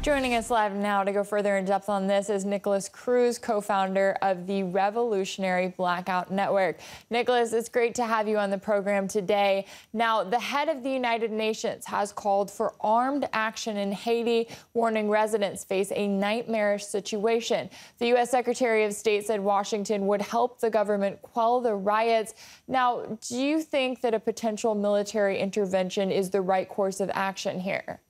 Joining us live now to go further in depth on this is Nicholas Cruz, co-founder of the Revolutionary Blackout Network. Nicholas, it's great to have you on the program today. Now, the head of the United Nations has called for armed action in Haiti, warning residents face a nightmarish situation. The U.S. Secretary of State said Washington would help the government quell the riots. Now, do you think that a potential military intervention is the right course of action here?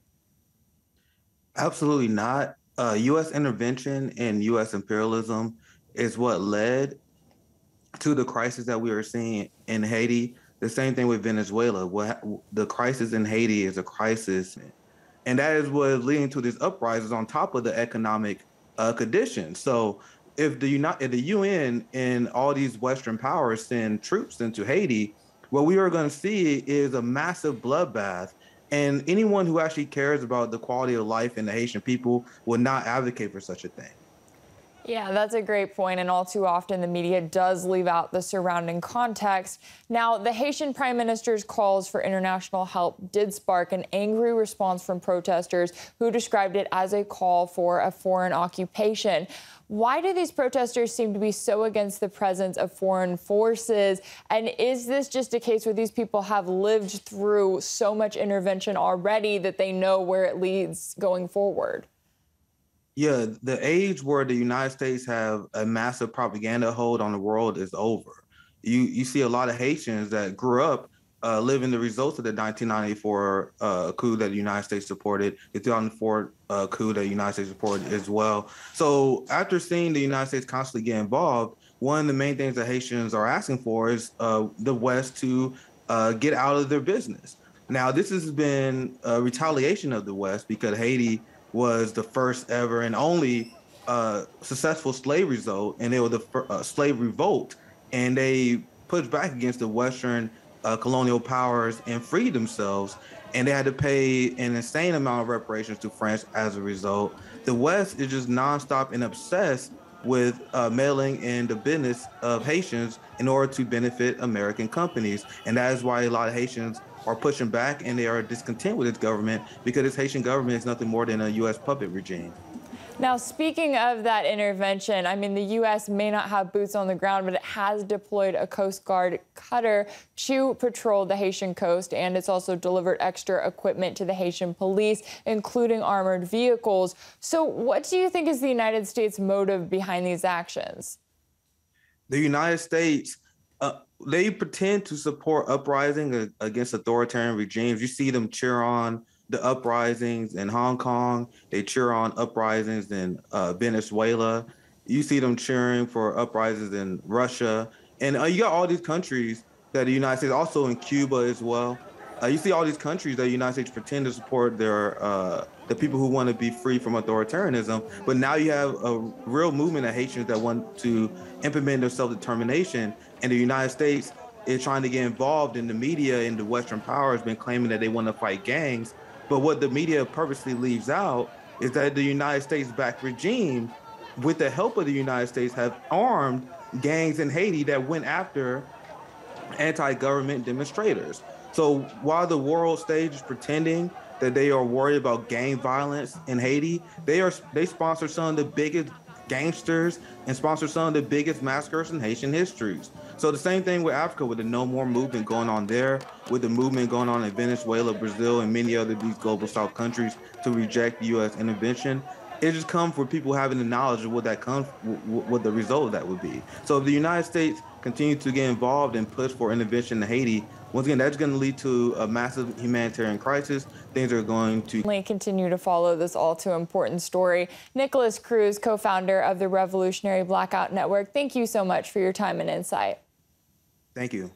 Absolutely not. U.S. intervention and U.S. imperialism is what led to the crisis that we are seeing in Haiti. The same thing with Venezuela. The crisis in Haiti is a crisis, and that is what is leading to these uprisings on top of the economic conditions. So if the UN and all these Western powers send troops into Haiti, what we are going to see is a massive bloodbath. And anyone who actually cares about the quality of life in the Haitian people will not advocate for such a thing. Yeah, that's a great point, and all too often the media does leave out the surrounding context. Now, the Haitian Prime Minister's calls for international help did spark an angry response from protesters who described it as a call for a foreign occupation. Why do these protesters seem to be so against the presence of foreign forces? And is this just a case where these people have lived through so much intervention already that they know where it leads going forward? Yeah, the age where the United States have a massive propaganda hold on the world is over. You see a lot of Haitians that grew up living the results of the 1994 coup that the United States supported, the 2004 coup that the United States supported as well. So after seeing the United States constantly get involved, one of the main things that Haitians are asking for is the West to get out of their business. Now, this has been a retaliation of the West because Haiti was the first ever and only successful slave result, and they were the slave revolt, and they pushed back against the Western colonial powers and freed themselves, and they had to pay an insane amount of reparations to France as a result. The West is just nonstop and obsessed with meddling in the business of Haitians in order to benefit American companies, and that is why a lot of Haitians are pushing back, and they are discontent with its government because its Haitian government is nothing more than a U.S. puppet regime. Now, speaking of that intervention, I mean, the U.S. may not have boots on the ground, but it has deployed a Coast Guard cutter to patrol the Haitian coast, and it's also delivered extra equipment to the Haitian police, including armored vehicles. So what do you think is the United States' motive behind these actions? The United States, they pretend to support uprising against authoritarian regimes. You see them cheer on the uprisings in Hong Kong. They cheer on uprisings in Venezuela. You see them cheering for uprisings in Russia. And you got all these countries that the United States, also in Cuba as well. You see all these countries that the United States pretend to support the people who want to be free from authoritarianism. But now you have a real movement of Haitians that want to implement their self-determination. And the United States is trying to get involved in the media, and the Western power has been claiming that they want to fight gangs. But what the media purposely leaves out is that the United States-backed regime, with the help of the United States, have armed gangs in Haiti that went after anti-government demonstrators. So while the world stage is pretending that they are worried about gang violence in Haiti, they sponsor some of the biggest gangsters and sponsor some of the biggest massacres in Haitian histories. So the same thing with Africa, with the No More movement going on there, with the movement going on in Venezuela, Brazil, and many other these global South countries to reject U.S. intervention. It just comes for people having the knowledge of what the result of that would be. So if the United States continue to get involved and push for intervention in Haiti, once again, that's going to lead to a massive humanitarian crisis. Things are going to continue to follow this all too important story. Nicholas Cruz, co-founder of the Revolutionary Blackout Network, thank you so much for your time and insight. Thank you.